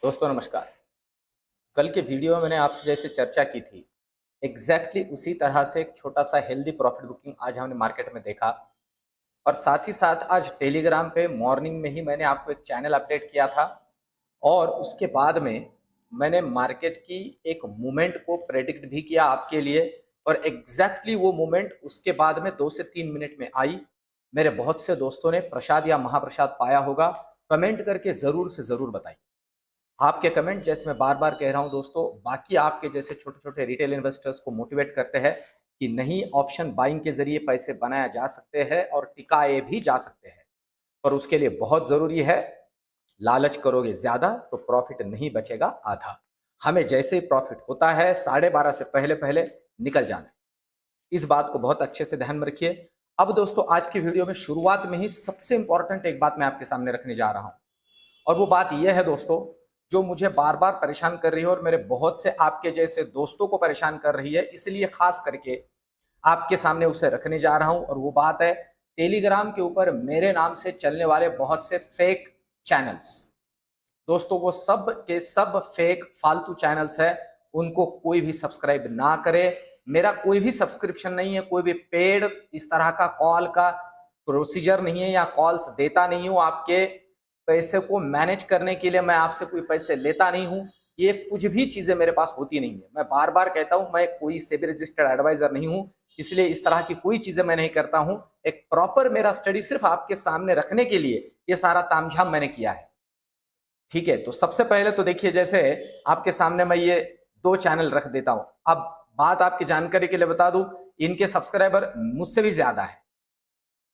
दोस्तों नमस्कार। कल के वीडियो में मैंने आपसे जैसे चर्चा की थी, एग्जैक्टली उसी तरह से एक छोटा सा हेल्दी प्रॉफिट बुकिंग आज हमने मार्केट में देखा। और साथ ही साथ आज टेलीग्राम पे मॉर्निंग में ही मैंने आपको एक चैनल अपडेट किया था। और उसके बाद में मैंने मार्केट की एक मूवमेंट को प्रेडिक्ट भी किया आपके लिए। और एग्जैक्टली वो मूवमेंट उसके बाद में 2 से 3 मिनट में आई। मेरे बहुत से दोस्तों ने प्रसाद या महाप्रसाद पाया होगा। कमेंट करके ज़रूर से ज़रूर बताइए। आपके कमेंट जैसे मैं बार बार कह रहा हूं दोस्तों, बाकी आपके जैसे छोटे छोटे रिटेल इन्वेस्टर्स को मोटिवेट करते हैं कि नहीं, ऑप्शन बाइंग के जरिए पैसे बनाया जा सकते हैं और टिकाए भी जा सकते हैं। पर उसके लिए बहुत जरूरी है, लालच करोगे ज्यादा तो प्रॉफिट नहीं बचेगा आधा। हमें जैसे ही प्रॉफिट होता है 12:30 से पहले पहले निकल जाना है। इस बात को बहुत अच्छे से ध्यान में रखिए। अब दोस्तों, आज की वीडियो में शुरुआत में ही सबसे इंपॉर्टेंट एक बात मैं आपके सामने रखने जा रहा हूं। और वो बात यह है दोस्तों, जो मुझे बार बार परेशान कर रही है और मेरे बहुत से आपके जैसे दोस्तों को परेशान कर रही है, इसलिए खास करके आपके सामने उसे रखने जा रहा हूं। और वो बात है, टेलीग्राम के ऊपर मेरे नाम से चलने वाले बहुत से फेक चैनल्स। दोस्तों, वो सब के सब फेक फालतू चैनल्स है। उनको कोई भी सब्सक्राइब ना करे। मेरा कोई भी सब्सक्रिप्शन नहीं है, कोई भी पेड इस तरह का कॉल का प्रोसीजर नहीं है या कॉल्स देता नहीं हूं। आपके पैसे को मैनेज करने के लिए मैं आपसे कोई पैसे लेता नहीं हूं। ये कुछ भी चीजें मेरे पास होती नहीं है। मैं बार बार कहता हूं, मैं कोई सेबी रजिस्टर्ड एडवाइजर नहीं हूं, इसलिए इस तरह की कोई चीजें मैं नहीं करता हूं। एक प्रॉपर मेरा स्टडी सिर्फ आपके सामने रखने के लिए ये सारा तामझाम मैंने किया है। ठीक है, तो सबसे पहले तो देखिए, जैसे आपके सामने मैं ये दो चैनल रख देता हूं। अब बात आपकी जानकारी के लिए बता दूं, इनके सब्सक्राइबर मुझसे भी ज्यादा है।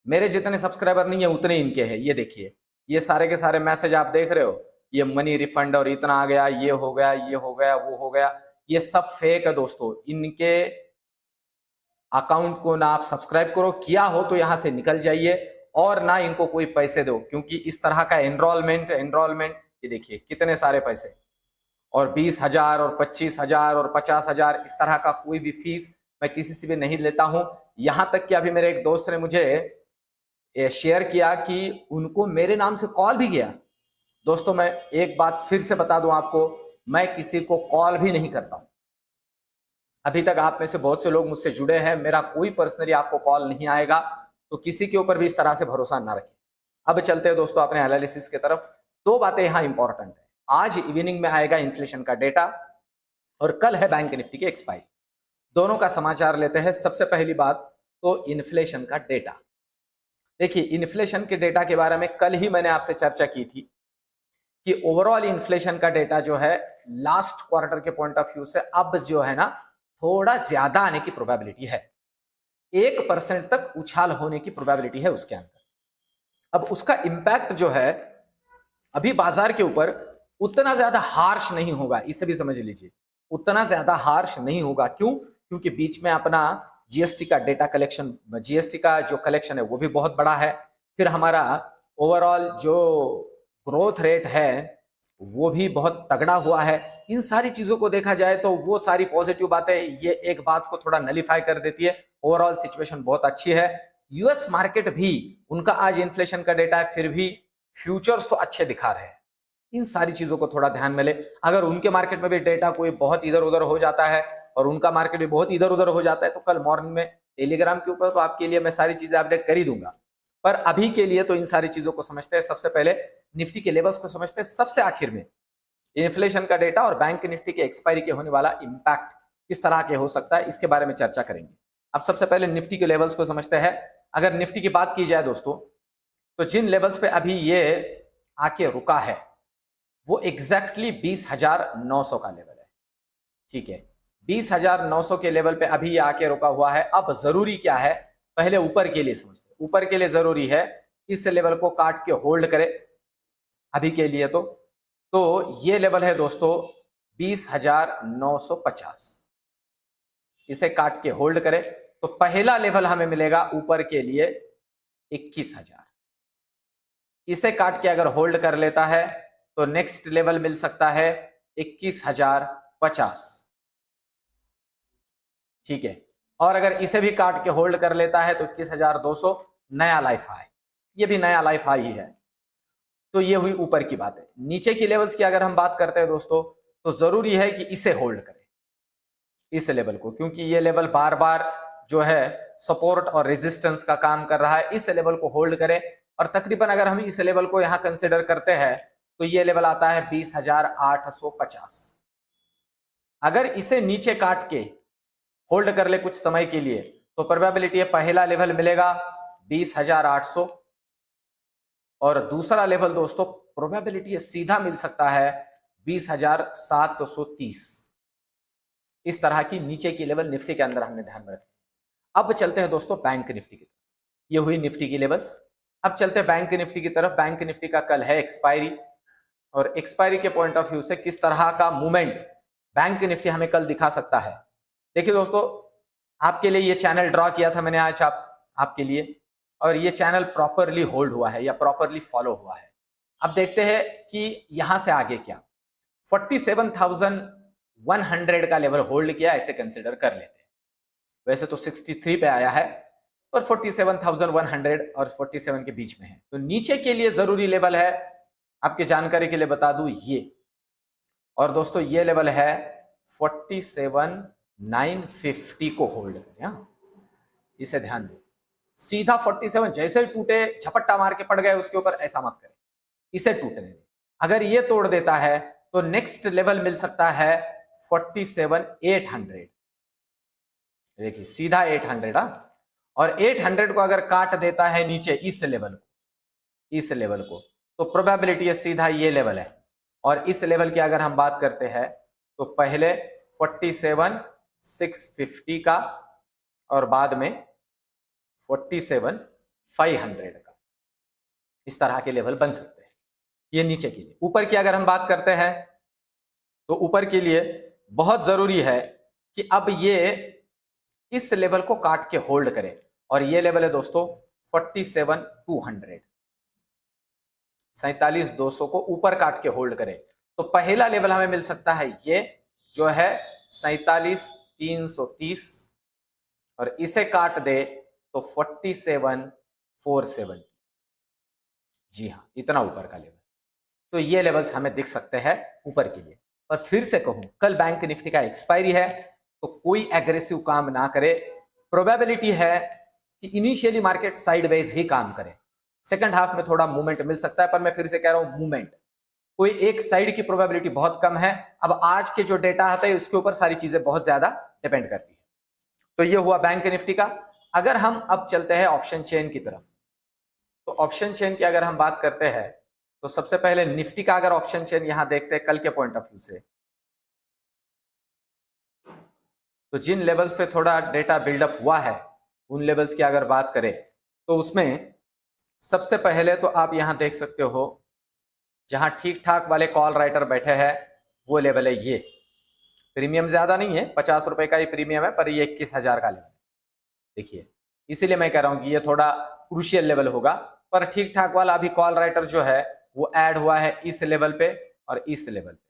मेरे जितने सब्सक्राइबर नहीं है उतने इनके हैं। ये देखिए, ये सारे के सारे मैसेज आप देख रहे हो, ये मनी रिफंड और इतना आ गया, ये हो गया, ये हो गया, वो हो गया। ये सब फेक है दोस्तों। इनके अकाउंट को ना आप सब्सक्राइब करो, किया हो तो यहां से निकल जाइए। और ना इनको कोई पैसे दो, क्योंकि इस तरह का एनरोलमेंट ये देखिए कितने सारे पैसे। और 20,000 और 25,000 और 50,000 इस तरह का कोई भी फीस मैं किसी से भी नहीं लेता हूं। यहां तक कि अभी मेरे एक दोस्त ने मुझे शेयर किया कि उनको मेरे नाम से कॉल भी गया। दोस्तों, मैं एक बात फिर से बता दूं आपको, मैं किसी को कॉल भी नहीं करता हूं। अभी तक आप में से बहुत से लोग मुझसे जुड़े हैं, मेरा कोई पर्सनली आपको कॉल नहीं आएगा। तो किसी के ऊपर भी इस तरह से भरोसा ना रखें। अब चलते हैं दोस्तों अपने एनालिसिस की तरफ। दो बातें यहां इंपॉर्टेंट है। आज इवनिंग में आएगा इन्फ्लेशन का डेटा और कल है बैंक निफ्टी की एक्सपायरी। दोनों का समाचार लेते हैं। सबसे पहली बात तो इन्फ्लेशन का डेटा। देखिए, इन्फ्लेशन के डेटा के बारे में कल ही मैंने आपसे चर्चा की थी कि ओवरऑल इन्फ्लेशन का डेटा जो है लास्ट क्वार्टर के पॉइंट ऑफ व्यू से अब जो है ना, थोड़ा ज्यादा आने की प्रोबेबिलिटी है। 1% तक उछाल होने की प्रोबेबिलिटी है उसके अंदर। अब उसका इंपैक्ट जो है अभी बाजार के ऊपर उतना ज्यादा हार्श नहीं होगा, इसे भी समझ लीजिए। उतना ज्यादा हार्श नहीं होगा। क्यों? क्योंकि बीच में अपना जीएसटी का डेटा कलेक्शन, जीएसटी का जो कलेक्शन है वो भी बहुत बड़ा है। फिर हमारा ओवरऑल जो ग्रोथ रेट है वो भी बहुत तगड़ा हुआ है। इन सारी चीजों को देखा जाए तो वो सारी पॉजिटिव बातें ये एक बात को थोड़ा नलीफाई कर देती है। ओवरऑल सिचुएशन बहुत अच्छी है। यूएस मार्केट भी, उनका आज इन्फ्लेशन का डेटा है, फिर भी फ्यूचर्स तो अच्छे दिखा रहे हैं। इन सारी चीजों को थोड़ा ध्यान में ले। अगर उनके मार्केट में भी डेटा कोई बहुत इधर उधर हो जाता है और उनका मार्केट भी बहुत इधर उधर हो जाता है, तो कल मॉर्निंग में टेलीग्राम के ऊपर तो आपके लिए मैं सारी चीजें अपडेट कर ही दूंगा। पर अभी के लिए तो इन सारी चीजों को समझते हैं। सबसे पहले निफ्टी के लेवल्स को समझते हैं, सबसे आखिर में इन्फ्लेशन का डेटा और बैंक निफ्टी के एक्सपायरी के होने वाला इंपैक्ट किस तरह के हो सकता है, इसके बारे में चर्चा करेंगे। अब सबसे पहले निफ्टी के लेवल्स को समझते हैं। अगर निफ्टी की बात की जाए दोस्तों, तो जिन लेवल्स पे अभी ये आके रुका है वो एग्जैक्टली 20,900 का लेवल है। ठीक है, 20,900 के लेवल पे अभी ये आके रुका हुआ है। अब जरूरी क्या है, पहले ऊपर के लिए समझते हैं। ऊपर के लिए जरूरी है इस लेवल को काट के होल्ड करे अभी के लिए। तो ये लेवल है दोस्तों 20,950। इसे काट के होल्ड करे तो पहला लेवल हमें मिलेगा ऊपर के लिए 21,000। इसे काट के अगर होल्ड कर लेता है तो नेक्स्ट लेवल मिल सकता है 21,050। ठीक है, और अगर इसे भी काट के होल्ड कर लेता है तो 21,200 नया लाइफ हाई। ये भी नया लाइफ हाई ही है। तो ये हुई ऊपर की बात है। नीचे की लेवल्स की अगर हम बात करते हैं दोस्तों, तो जरूरी है कि इसे होल्ड करें, इस लेवल को, क्योंकि ये लेवल बार बार जो है सपोर्ट और रेजिस्टेंस का काम कर रहा है। इस लेवल को होल्ड करें, और तकरीबन अगर हम इस लेवल को यहां कंसिडर करते हैं तो ये लेवल आता है 20,850। अगर इसे नीचे काट के होल्ड कर ले कुछ समय के लिए तो प्रोबेबिलिटी है पहला लेवल मिलेगा 20,800, और दूसरा लेवल दोस्तों प्रोबेबिलिटी है सीधा मिल सकता है 20,730। इस तरह की नीचे की लेवल निफ्टी के अंदर हमने ध्यान में रखी। अब चलते हैं दोस्तों बैंक निफ्टी की तरफ। ये हुई निफ्टी की लेवल्स। अब चलते हैं बैंक निफ्टी की तरफ। बैंक निफ्टी का कल है एक्सपायरी, और एक्सपायरी के पॉइंट ऑफ व्यू से किस तरह का मूवमेंट बैंक निफ्टी हमें कल दिखा सकता है। देखिए दोस्तों, आपके लिए ये चैनल ड्रॉ किया था मैंने आज आपके लिए, और ये चैनल प्रॉपरली होल्ड हुआ है या प्रॉपरली फॉलो हुआ है। अब देखते हैं कि यहां से आगे क्या। 47,100 का लेवल होल्ड किया, ऐसे कंसिडर कर लेते हैं। वैसे तो 63 पे आया है, पर 47,100 और 47 के बीच में है। तो नीचे के लिए जरूरी लेवल है, आपके जानकारी के लिए बता दूं, ये, और दोस्तों ये लेवल है 47,950 को होल्ड करें। इसे ध्यान दें, सीधा 47 जैसे टूटे झपट्टा मार के पड़ गए उसके ऊपर, ऐसा मत करें, इसे टूटने दें। अगर ये तोड़ देता है तो नेक्स्ट लेवल मिल सकता है 47,800। देखिए सीधा 800, और 800 को अगर काट देता है नीचे इस लेवल को, तो प्रोबेबिलिटी है सीधा ये लेवल है। और इस लेवल की अगर हम बात करते हैं तो पहले 47,650 का, और बाद में 47,500 का, इस तरह के लेवल बन सकते हैं। ये नीचे के लिए। ऊपर की अगर हम बात करते हैं तो ऊपर के लिए बहुत जरूरी है कि अब ये इस लेवल को काट के होल्ड करे, और ये लेवल है दोस्तों 47,200, 47,200 को ऊपर काट के होल्ड करे। तो पहला लेवल हमें मिल सकता है ये जो है 47,330, और इसे काट दे तो 47,470। जी हाँ, इतना ऊपर का लेवल। तो ये लेवल्स हमें दिख सकते हैं ऊपर के लिए। पर फिर से कहूं, कल बैंक निफ्टी का एक्सपायरी है, तो कोई एग्रेसिव काम ना करे। प्रोबेबिलिटी है कि इनिशियली मार्केट साइडवेज ही काम करे, सेकंड हाफ में थोड़ा मूवमेंट मिल सकता है, पर मैं फिर से कह रहा हूं मूवमेंट, कोई एक साइड की प्रोबेबिलिटी बहुत कम है। अब आज के जो डेटा आता है उसके ऊपर सारी चीजें बहुत ज्यादा डिपेंड करती है। तो ये हुआ बैंक निफ्टी का। अगर हम अब चलते हैं ऑप्शन चेन की तरफ, तो ऑप्शन चेन की अगर हम बात करते हैं तो सबसे पहले निफ्टी का अगर ऑप्शन चेन यहां देखते हैं कल के पॉइंट ऑफ व्यू से, तो जिन लेवल्स पे थोड़ा डेटा बिल्डअप हुआ है उन लेवल्स की अगर बात करें तो उसमें सबसे पहले तो आप यहां देख सकते हो, जहां ठीक ठाक वाले कॉल राइटर बैठे हैं वो लेवल है ये। प्रीमियम ज्यादा नहीं है, 50 रुपए का ही प्रीमियम है, पर ये 21,000 का लेवल है। देखिए, इसीलिए मैं कह रहा हूं कि ये थोड़ा क्रूशियल लेवल होगा, पर ठीक ठाक वाला अभी कॉल राइटर जो है वो ऐड हुआ है इस लेवल पे और इस लेवल पे,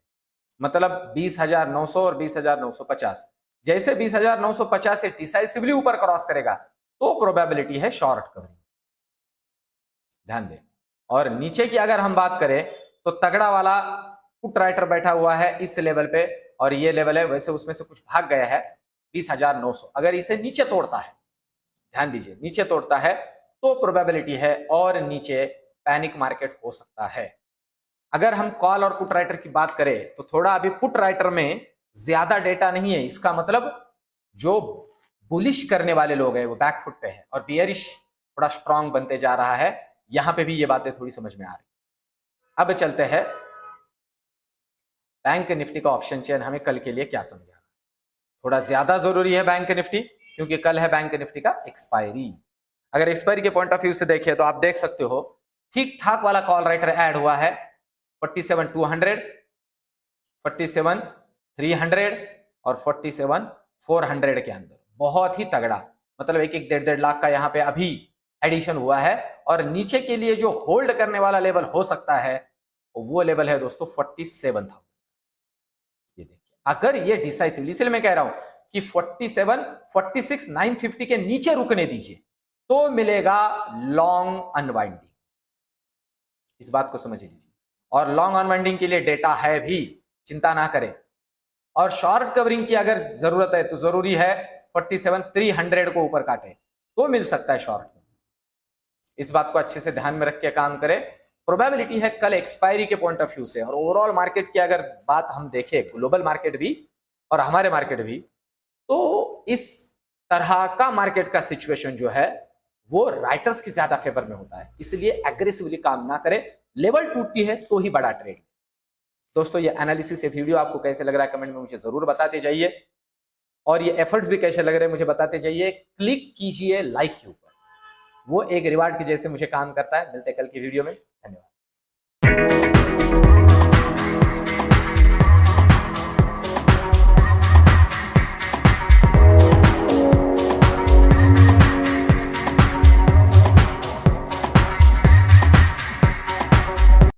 मतलब 20,900 और 20,950। जैसे 20,950 से डिसाइसिवली ऊपर क्रॉस करेगा तो प्रोबेबिलिटी है शॉर्ट कवरिंग, ध्यान दें। और नीचे की अगर हम बात करें तो तगड़ा वाला पुट राइटर बैठा हुआ है इस लेवल पे, और ये लेवल है, वैसे उसमें से कुछ भाग गया है 20,900। अगर इसे नीचे तोड़ता है, ध्यान दीजिए, नीचे तोड़ता है तो प्रोबेबिलिटी है और नीचे पैनिक मार्केट हो सकता है। अगर हम कॉल और पुट राइटर की बात करें तो थोड़ा अभी पुट राइटर में ज्यादा डेटा नहीं है, इसका मतलब जो बुलिश करने वाले लोग हैं वो बैकफुट पे है और बियरिश थोड़ा स्ट्रांग बनते जा रहा है। यहां पे भी ये बातें थोड़ी समझ में आ रही। अब चलते हैं बैंक निफ्टी का ऑप्शन चेन हमें कल के लिए क्या समझा। थोड़ा ज्यादा जरूरी है बैंक निफ्टी, क्योंकि कल है बैंक निफ्टी का एक्सपायरी। अगर एक्सपायरी के पॉइंट ऑफ व्यू से देखें तो आप देख सकते हो ठीक ठाक वाला कॉल राइटर ऐड हुआ है 47,200, 47,300 और 47,400 के अंदर। बहुत ही तगड़ा, मतलब 1-1, 1.5 लाख का यहाँ पे अभी एडिशन हुआ है। और नीचे के लिए जो होल्ड करने वाला लेवल हो सकता है वो लेवल है दोस्तों 47,000। ये देखिए, अगर ये डिसाइसिवली, इसलिए मैं कह रहा हूं कि 46,950 के नीचे रुकने दीजिए तो मिलेगा लॉन्ग अनवाइंडिंग। इस बात को समझ लीजिए। और लॉन्ग अनवाइंडिंग के लिए डेटा है भी, चिंता ना करें। और शॉर्ट कवरिंग की अगर जरूरत है तो जरूरी है 47,300 को ऊपर काटे तो मिल सकता है शॉर्ट। इस बात को अच्छे से ध्यान में रख के काम करें। प्रोबेबिलिटी है कल एक्सपायरी के पॉइंट ऑफ व्यू से, और ओवरऑल मार्केट की अगर बात हम देखें, ग्लोबल मार्केट भी और हमारे मार्केट भी, तो इस तरह का मार्केट का सिचुएशन जो है वो राइटर्स की ज्यादा फेवर में होता है, इसलिए एग्रेसिवली काम ना करें। लेवल टूटती है तो ही बड़ा ट्रेड। दोस्तों ये एनालिसिस, ये वीडियो आपको कैसे लग रहा है कमेंट में मुझे जरूर बताते जाइए, और ये एफर्ट्स भी कैसे लग रहे हैं मुझे बताते जाइए। क्लिक कीजिए लाइक के ऊपर, वो एक रिवार्ड के जैसे मुझे काम करता है। मिलते हैं कल की वीडियो में।